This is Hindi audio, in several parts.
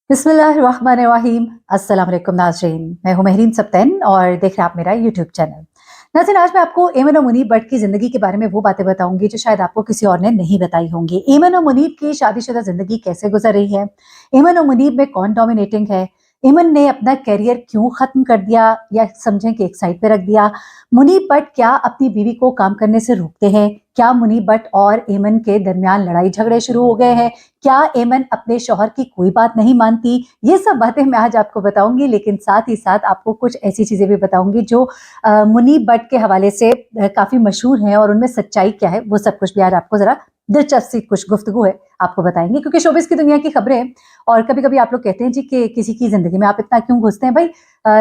बिस्मिल्लाहिर्रहमानिर्रहीम। अस्सलाम वालेकुम नाज़रीन, मैं हूं महरीन सब्तैन और देख रहे हैं आप मेरा यूट्यूब चैनल। नाज़रीन, आज मैं आपको एमन और मुनीब भट्ट की ज़िंदगी के बारे में वो बातें बताऊंगी जो शायद आपको किसी और ने नहीं बताई होंगी। एमन और मुनीब की शादीशुदा ज़िंदगी कैसे गुजर रही है, एमन और मुनीब में कौन डोमिनेटिंग है, एमन ने अपना करियर क्यों खत्म कर दिया या समझें कि एक साइड पे रख दिया, मुनीब भट्ट क्या अपनी बीवी को काम करने से रोकते हैं, क्या मुनीब भट्ट और एमन के दरमियान लड़ाई झगड़े शुरू हो गए हैं, क्या एमन अपने शौहर की कोई बात नहीं मानती। ये सब बातें मैं आज आपको बताऊंगी, लेकिन साथ ही साथ आपको कुछ ऐसी चीजें भी बताऊंगी जो मुनीब भट्ट के हवाले से काफी मशहूर हैं और उनमें सच्चाई क्या है वो सब कुछ भी आज आपको जरा दिलचस्प सी कुछ गुफ्तगू है आपको बताएंगे, क्योंकि शोबिस की दुनिया की खबरें हैं। और कभी कभी आप लोग कहते हैं जी कि किसी की जिंदगी में आप इतना क्यों घुसते हैं भाई।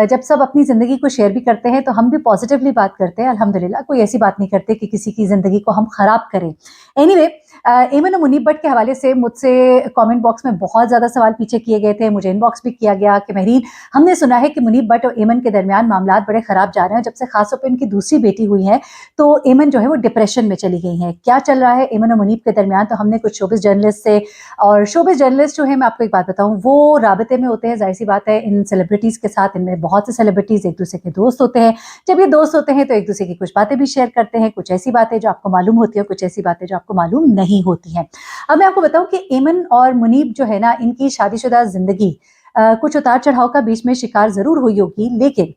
जब सब अपनी जिंदगी को शेयर भी करते हैं तो हम भी पॉजिटिवली बात करते हैं, अल्हम्दुलिल्लाह। कोई ऐसी बात नहीं करते कि किसी की जिंदगी को हम खराब करें। एनीवे, एमन और मुनीब भट्ट के हवाले से मुझसे कमेंट बॉक्स में बहुत ज्यादा सवाल पीछे किए गए थे, मुझे इनबॉक्स भी किया गया कि महरीन, हमने सुना है कि मुनीब भट्ट और एमन के दरमियान मामला बड़े खराब जा रहे हैं। जब से खासतौर पर इनकी दूसरी बेटी हुई है तो एमन जो है वो डिप्रेशन में चली गई है। क्या चल रहा है एमन और मुनीब के दरमियान, तो हमने कुछ शोबिस जर्नलिस्ट से, और शोबिस जर्नलिस्ट जो है मैं आपको एक बात बताऊं वो राबते में होते हैं, जाहिर सी बात है, इन सेलिब्रिटीज के साथ। इनमें बहुत से सेलिब्रिटीज एक दूसरे के दोस्त होते हैं। जब ये दोस्त होते हैं तो एक दूसरे की कुछ बातें भी शेयर करते हैं, कुछ ऐसी बातें जो आपको मालूम होती है, कुछ ऐसी बातें जो आपको मालूम नहीं होती हैं। अब मैं आपको बताऊं कि एमन और मुनीब जो है ना, इनकी शादीशुदा जिंदगी कुछ उतार चढ़ाव का बीच में शिकार जरूर हुई होगी, लेकिन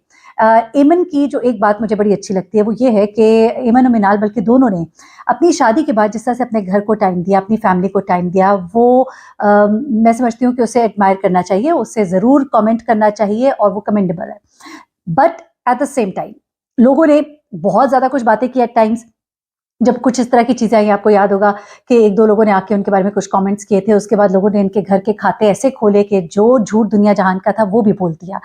एमन की जो एक बात मुझे बड़ी अच्छी लगती है वो ये है कि एमन और मिनाल, बल्कि दोनों ने अपनी शादी के बाद जिस तरह से अपने घर को टाइम दिया, अपनी फैमिली को टाइम दिया, वो मैं समझती हूँ कि उसे एडमायर करना चाहिए, उससे ज़रूर कमेंट करना चाहिए और वो कमेंडेबल है। But at the same time लोगों ने बहुत ज़्यादा कुछ बातें की एट टाइम्स। जब कुछ इस तरह की चीज़ें आई, आपको याद होगा कि एक दो लोगों ने आके उनके बारे में कुछ कमेंट्स किए थे, उसके बाद लोगों ने इनके घर के खाते ऐसे खोले कि जो झूठ दुनिया जहान का था वो भी बोल दिया।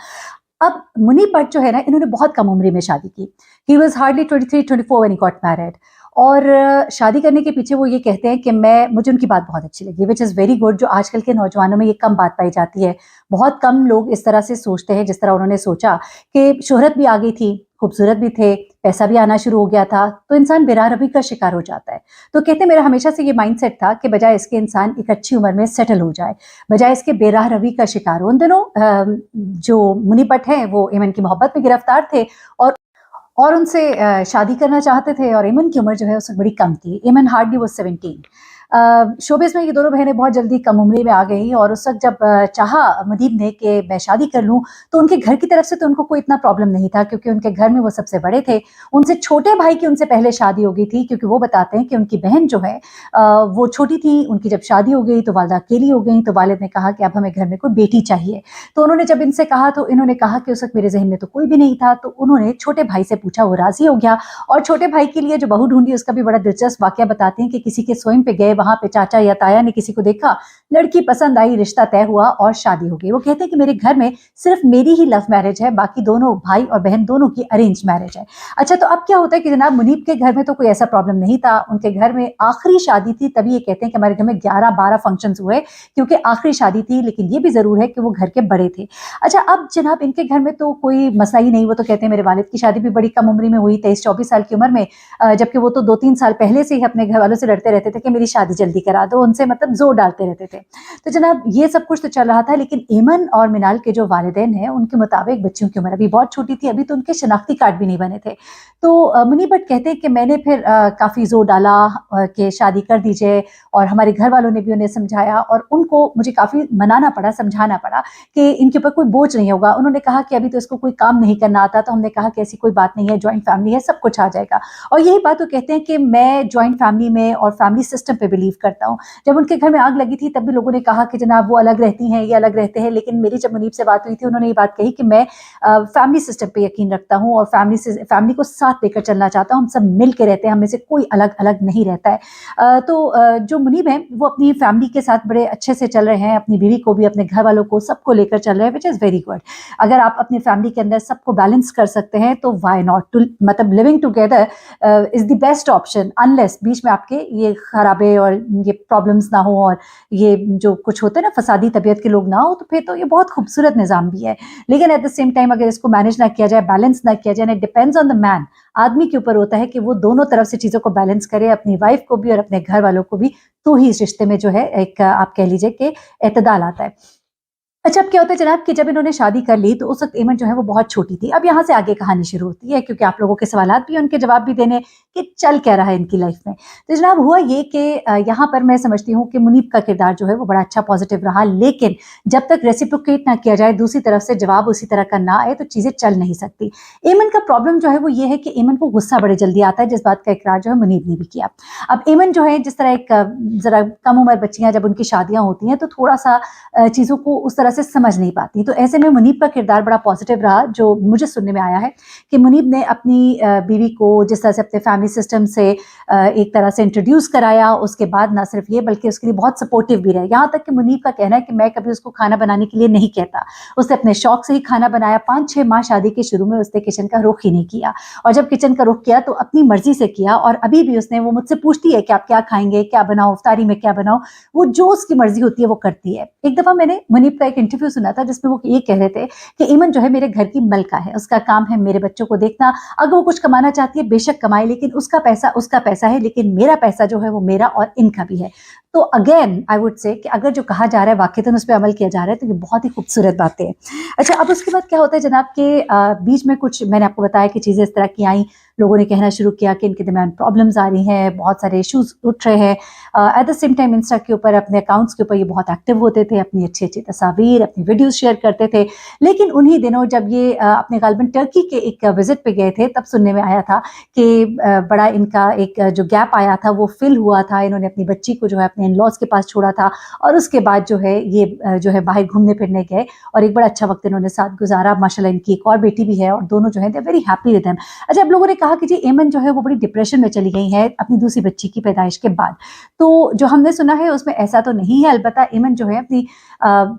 अब मुनीब भट्ट जो है ना, इन्होंने बहुत कम उम्र में शादी की। He was hardly 23-24 when he got married. और शादी करने के पीछे वो ये कहते हैं कि मुझे उनकी बात बहुत अच्छी लगी, विच इज़ वेरी गुड। जो आजकल के नौजवानों में ये कम बात पाई जाती है। बहुत कम लोग इस तरह से सोचते हैं जिस तरह उन्होंने सोचा, कि शोहरत भी आ गई थी, खूबसूरत भी थे, पैसा भी आना शुरू हो गया था, तो इंसान बेरारबी का शिकार हो जाता है। तो कहते हैं मेरा हमेशा से ये माइंडसेट था कि बजाय इसके इंसान एक अच्छी उम्र में सेटल हो जाए, बजाय इसके बेराह रवि का शिकार हो। उन दिनों जो मुनीब भट्ट हैं वो एमन की मोहब्बत में गिरफ्तार थे और उनसे शादी करना चाहते थे, और एमन की उम्र जो है उससे बड़ी कम थी। एमन हार्डली वो 17। शोबिस में ये दोनों बहनें बहुत जल्दी कम उम्री में आ गई, और उस वक्त जब चाहा मुनीब ने कि मैं शादी कर लूं, तो उनके घर की तरफ से तो उनको कोई इतना प्रॉब्लम नहीं था, क्योंकि उनके घर में वो सबसे बड़े थे। उनसे छोटे भाई की उनसे पहले शादी हो गई थी, क्योंकि वो बताते हैं कि उनकी बहन जो है वो छोटी थी, उनकी जब शादी हो गई तो वालदा अकेली हो गई, तो वालिद ने कहा कि अब हमें घर में कोई बेटी चाहिए। तो उन्होंने जब इनसे कहा तो इन्होंने कहा कि उस वक्त मेरे जहन में तो कोई भी नहीं था, तो उन्होंने छोटे भाई से पूछा, वो राजी हो गया, और छोटे भाई के लिए जो बहू ढूंढी उसका भी बड़ा दिलचस्प वाकया बताते हैं कि किसी के स्वयं पे गए, वहां पे चाचा या ताया ने किसी को देखा, लड़की पसंद आई, रिश्ता तय हुआ और शादी हो गई। वो कहते हैं कि मेरे घर में सिर्फ मेरी ही लव मैरिज है, बाकी दोनों भाई और बहन दोनों की अरेंज मैरिज है। अच्छा, तो अब क्या होता है कि जनाब मुनीब के घर में तो कोई ऐसा प्रॉब्लम नहीं था। उनके घर में आखिरी शादी थी, तभी ये कहते हैं कि हमारे घर में 11-12 फंक्शंस हुए, क्योंकि आखिरी शादी थी, लेकिन ये भी जरूर है कि वो घर के बड़े थे। अच्छा, अब जनाब इनके घर में तो कोई मसला ही नहीं। वो तो कहते हैं मेरे वालिद की शादी भी बड़ी कम उम्र में हुई, 23-24 साल की उम्र में, जबकि वो तो 2-3 साल पहले से ही अपने घर वालों से लड़ते रहते थे कि मेरी शादी जल्दी करा दो, उनसे मतलब जोर डालते रहते थे। तो जनाब ये सब कुछ तो चल रहा था, लेकिन एमन और मिनाल के जो वालिदैन हैं उनके मुताबिक बच्चियों की उम्र अभी बहुत छोटी थी, अभी तो उनके शनाख्ती कार्ड भी नहीं बने थे। तो मुनीब भट्ट कहते हैं कि मैंने फिर काफ़ी जोर डाला कि शादी कर दीजिए, और हमारे घर वालों ने भी उन्हें समझाया, और उनको मुझे काफ़ी मनाना पड़ा, समझाना पड़ा कि इनके ऊपर कोई बोझ नहीं होगा। उन्होंने कहा कि अभी तो इसको कोई काम नहीं करना आता, तो हमने कहा कि ऐसी कोई बात नहीं है, ज्वाइंट फैमिली है, सब कुछ आ जाएगा। और यही बात वो कहते हैं कि मैं ज्वाइंट फैमिली में और फैमिली सिस्टम पे बिलीव करता हूँ। जब उनके घर में आग लगी थी तब भी लोगों ने कहा कि जनाब वो अलग रहती हैं, ये अलग रहते हैं, लेकिन मेरी जब मुनीब से बात हुई थी उन्होंने ये बात कही कि मैं फैमिली सिस्टम पे यकीन रखता हूँ, और फैमिली को साथ लेकर चलना चाहता हूँ, हम सब मिल के रहते हैं, हमें से कोई अलग अलग नहीं रहता है। जो मुनीब हैं वो अपनी फैमिली के साथ बड़े अच्छे से चल रहे हैं, अपनी बीवी को भी, अपने घर वालों को, सबको लेकर चल रहे हैं, विच इज़ वेरी गुड। अगर आप अपनी फैमिली के अंदर सबको बैलेंस कर सकते हैं तो वाई नॉट टू, मतलब living together is the best option, unless बीच में आपके ये खराबे और ये प्रॉब्लम्स ना हो, और ये जो कुछ होते हैं ना फसादी तबीयत के लोग ना हो, तो फिर तो ये बहुत खूबसूरत निज़ाम भी है। लेकिन एट द सेम टाइम अगर इसको मैनेज ना किया जाए, बैलेंस ना किया जाए, it depends on the man, आदमी के ऊपर होता है कि वो दोनों तरफ से चीज़ों को बैलेंस करे, अपनी वाइफ को भी और अपने घर वालों को भी, तो ही इस रिश्ते में जो है एक आप कह लीजिए कि एतदाल आता है। अच्छा, अब क्या होता है जनाब कि जब इन्होंने शादी कर ली तो उस वक़्त एमन जो है वो बहुत छोटी थी। अब यहाँ से आगे कहानी शुरू होती है क्योंकि आप लोगों के सवालात भी हैं, उनके जवाब भी देने कि चल क्या रहा है इनकी लाइफ़ में। तो जनाब हुआ ये कि यहाँ पर मैं समझती हूँ कि मुनीब का किरदार जो है वो बड़ा अच्छा पॉज़िटिव रहा, लेकिन जब तक रेसिप्रोकेट ना किया जाए, दूसरी तरफ से जवाब उसी तरह का ना आए तो चीज़ें चल नहीं सकती। एमन का प्रॉब्लम जो है वो ये है कि एमन को गुस्सा बड़े जल्दी आता है, जिस बात का इकरार जो है मुनीब ने भी किया। अब एमन जो है जिस तरह एक ज़रा कम उम्र बच्चियाँ जब उनकी शादियाँ होती हैं तो थोड़ा-सा चीज़ों को उस तरह से समझ नहीं पाती। तो ऐसे में मुनीब का किरदार बड़ा पॉजिटिव रहा, जो मुझे सुनने में आया है कि मुनीब ने अपनी बीवी को जिस तरह से अपने फैमिली सिस्टम से एक तरह से इंट्रोड्यूस कराया, उसके बाद ना सिर्फ ये बल्कि उसके लिए बहुत सपोर्टिव भी रहे। यहाँ तक कि मुनीब का कहना है कि मैं कभी उसको खाना बनाने के लिए नहीं कहता। उसने अपने शौक से ही खाना बनाया। 5-6 माह शादी के शुरू में उसने किचन का रुख ही नहीं किया, और जब किचन का रुख किया तो अपनी मर्ज़ी से किया, और अभी भी उसने वो मुझसे पूछती है कि आप क्या खाएँगे, क्या बनाऊँ, इफ्तारी में क्या बनाऊँ? वो जो उसकी मर्ज़ी होती है वो करती है। एक दफ़ा मैंने मुनीब का एक इंटरव्यू सुना था जिसमें वो ये कह रहे थे कि ईमन जो है मेरे घर की मलका है, उसका काम है मेरे बच्चों को देखना। अगर वो कुछ कमाना चाहती है बेशक कमाए, लेकिन उसका पैसा है, लेकिन मेरा पैसा जो है वो मेरा और इनका भी है। तो अगेन आई वुड से कि अगर जो कहा जा रहा है वाक़ईतन उस पे अमल किया जा रहा है तो ये बहुत ही खूबसूरत बातें हैं। अच्छा, अब उसके बाद क्या होता है जनाब के बीच में कुछ मैंने आपको बताया कि चीज़ें इस तरह की आई, लोगों ने कहना शुरू किया कि इनके दरमियान प्रॉब्लम्स आ रही हैं, बहुत सारे इश्यूज़ उठ रहे हैं। At the same time Insta के ऊपर अपने अकाउंट्स के ऊपर ये बहुत एक्टिव होते थे, अपनी अच्छी-अच्छी तस्वीर, अपनी वीडियोज़ शेयर करते थे। लेकिन उन्हीं दिनों जब ये अपने गालिबन टर्की के एक विज़िट पे गए थे, तब सुनने में आया था कि बड़ा इनका एक जो गैप आया था वो फ़िल हुआ था। इन्होंने अपनी बच्ची को जो है अपने इन-लॉज़ के पास छोड़ा था, और उसके बाद जो है ये जो है बाहर घूमने-फिरने गए और एक बड़ा अच्छा वक़्त इन्होंने साथ गुज़ारा। माशाल्लाह इनकी एक और बेटी भी है और दोनों जो है they are very happy with him. अच्छा, अब लोगों ने कहा कि जी एमन जो है वो बड़ी डिप्रेशन में चली गई हैं अपनी दूसरी बच्ची की पैदाइश के बाद। तो जो हमने सुना है उसमें ऐसा तो नहीं है, अलबत्ता एमन जो है अपनी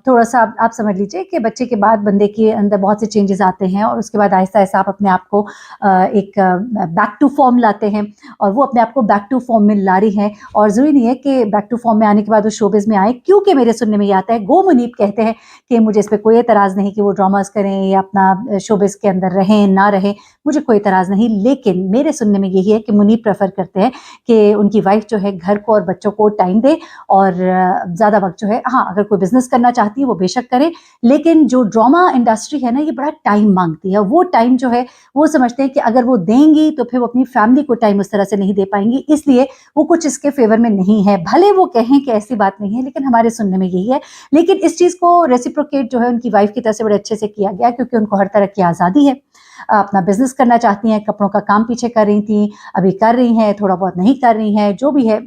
थोड़ा-सा आप समझ लीजिए कि बच्चे के बाद बंदे के अंदर बहुत से चेंजेस आते हैं, और उसके बाद आहिस्ता-आहिस्ता आप अपने आप को एक बैक टू फॉर्म लाते हैं, और वो अपने आप को बैक टू फॉर्म में ला रही हैं। और ज़रूरी नहीं है कि बैक टू फॉर्म में आने के बाद वो शोबिज़ में आए, क्योंकि मेरे सुनने में ये आता है, गो मुनीब कहते हैं कि मुझे इस पे कोई एतराज़ नहीं कि वो ड्रामास करें या अपना शोबिज़ के अंदर रहें, ना रहें, मुझे कोई एतराज़ नहीं। लेकिन मेरे सुनने में यही है कि मुनीब प्रेफ़र करते हैं कि उनकी वाइफ़ जो है घर को और बच्चों को टाइम दे, और ज़्यादा वक़्त जो है, हाँ, अगर कोई बिज़नेस करना चाहती है वो बेशक करे, लेकिन जो ड्रामा इंडस्ट्री है ना ये बड़ा टाइम माँगती है। वो टाइम जो है वो समझते हैं कि अगर वो देंगी तो फिर वो अपनी फैमिली को टाइम उस तरह से नहीं दे पाएँगी, इसलिए वो कुछ इसके फ़ेवर में नहीं है। भले वो कहें कि ऐसी बात नहीं है, लेकिन हमारे सुनने में यही है। लेकिन इस चीज़ को रेसिप्रोकेट जो है उनकी वाइफ़ की तरफ से बड़े अच्छे से किया गया, क्योंकि उनको हर तरह की आज़ादी है। अपना बिज़नेस करना चाहती हैं, कपड़ों का काम पीछे कर रही थीं, अभी कर रही हैं, थोड़ा बहुत नहीं कर रही हैं, जो भी है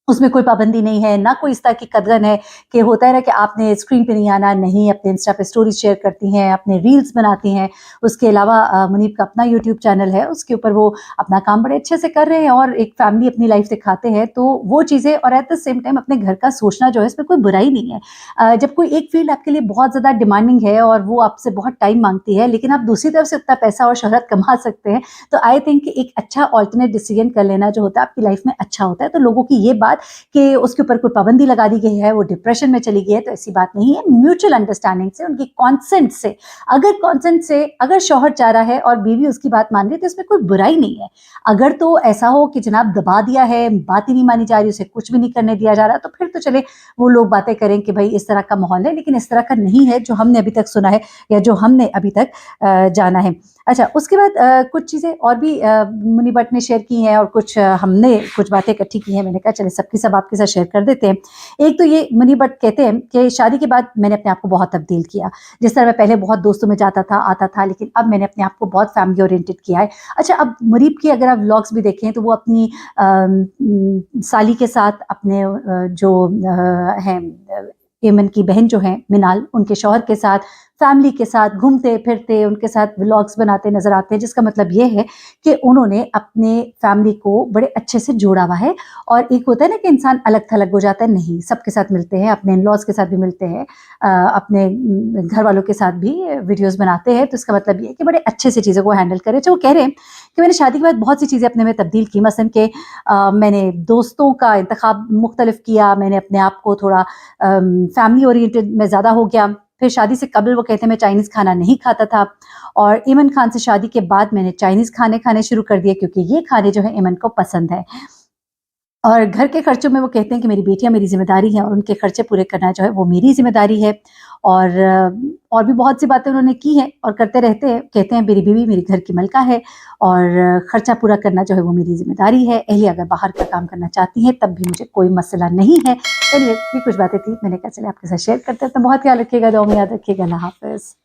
उसमें कोई पाबंदी नहीं है, ना कोई इस तरह की कतरन है कि होता है ना कि आपने स्क्रीन पे नहीं आना, नहीं, अपने इंस्टा पे स्टोरीज़ शेयर करती हैं, अपने रील्स बनाती हैं। उसके अलावा मुनीब का अपना यूट्यूब चैनल है, उसके ऊपर वो अपना काम बड़े अच्छे से कर रहे हैं और एक फैमिली अपनी लाइफ़ दिखाते हैं, तो वो चीज़ें, और एट द सेम टाइम अपने घर का सोचना जो है इसमें कोई बुराई नहीं है। जब कोई एक फ़ील्ड आपके लिए बहुत ज़्यादा डिमांडिंग है और वो आपसे बहुत टाइम माँगती है, लेकिन आप दूसरी तरफ से उतना पैसा और शोहरत कमा सकते हैं, तो आई थिंक कि एक अच्छा अल्टरनेट डिसीज़न कर लेना जो होता है आपकी लाइफ़ में अच्छा होता है। तो लोगों की ये बात कि उसके ऊपर कोई पाबंदी लगा दी गई है, वो डिप्रेशन में चली गई है, तो ऐसी बात नहीं है। म्यूचुअल अंडरस्टैंडिंग से, उनकी कॉन्सेंट से अगर शौहर चाह रहा है और बीवी उसकी बात मान रही है तो इसमें कोई बुराई नहीं है। अगर तो ऐसा हो कि जनाब दबा दिया है, बात ही नहीं मानी जा रही, उसे कुछ भी नहीं करने दिया जा रहा, तो फिर तो चले वो लोग बातें करें कि भाई इस तरह का माहौल है, लेकिन इस तरह का नहीं है जो हमने अभी तक सुना है या जो हमने अभी तक जाना है। अच्छा, उसके बाद कुछ चीज़ें और भी मुनि भट्ट ने शेयर की हैं, और कुछ हमने कुछ बातें इकट्ठी की हैं। मैंने कहा चलिए सबकी सब आपके साथ शेयर कर देते हैं। एक तो ये मुनि भट्ट कहते हैं कि शादी के बाद मैंने अपने आप को बहुत तब्दील किया। जिस तरह मैं पहले बहुत दोस्तों में जाता था, आता था, लेकिन अब मैंने अपने आप को बहुत फैमिली ओरिएंटेड किया है। अच्छा, अब मुनीब की अगर आप व्लॉग्स भी देखें तो वो अपनी साली के साथ अपने जो हैं एमन की बहन जो हैं मिनाल, उनके शौहर के साथ, फैमिली के साथ घूमते-फिरते उनके साथ व्लॉग्स बनाते नज़र आते हैं, जिसका मतलब ये है कि उन्होंने अपने फैमिली को बड़े अच्छे से जोड़ा हुआ है। और एक होता है ना कि इंसान अलग-थलग हो जाता है, नहीं, सबके साथ मिलते हैं, अपने इन-लॉज़ के साथ भी मिलते हैं, अपने घर वालों के साथ भी वीडियोज़ बनाते हैं, तो इसका मतलब ये है कि बड़े अच्छे से चीज़ों को हैंडल करें। तो वो कह रहे हैं कि मैंने शादी के बाद बहुत सी चीज़ें अपने में तब्दील की, मसलन कि मैंने दोस्तों का इंतखाब मुख्तलिफ किया, मैंने अपने आप को थोड़ा फैमिली ओरिएंटेड में ज़्यादा हो गया। फिर शादी से कबल वो कहते हैं मैं चाइनीज़ खाना नहीं खाता था, और ईमन खान से शादी के बाद मैंने चाइनीज़ खाने खाने शुरू कर दिए, क्योंकि ये खाने जो है ईमन को पसंद है। और घर के खर्चों में वो कहते हैं कि मेरी बेटियाँ मेरी ज़िम्मेदारी हैं और उनके खर्चे पूरे करना जो है वो मेरी ज़िम्मेदारी है। और भी बहुत सी बातें उन्होंने की हैं और करते रहते हैं। कहते हैं मेरी बीवी मेरी घर की मलका है और खर्चा पूरा करना जो है वो मेरी ज़िम्मेदारी है। एहलिया अगर बाहर का काम करना चाहती हैं तब भी मुझे कोई मसला नहीं है। चलिए ये कुछ बातें थी, मैंने कहा चलिए आपके साथ शेयर करते हैं। तो बहुत ख्याल रखिएगा, दुआ में याद रखिएगा। अल्लाह हाफ़िज़।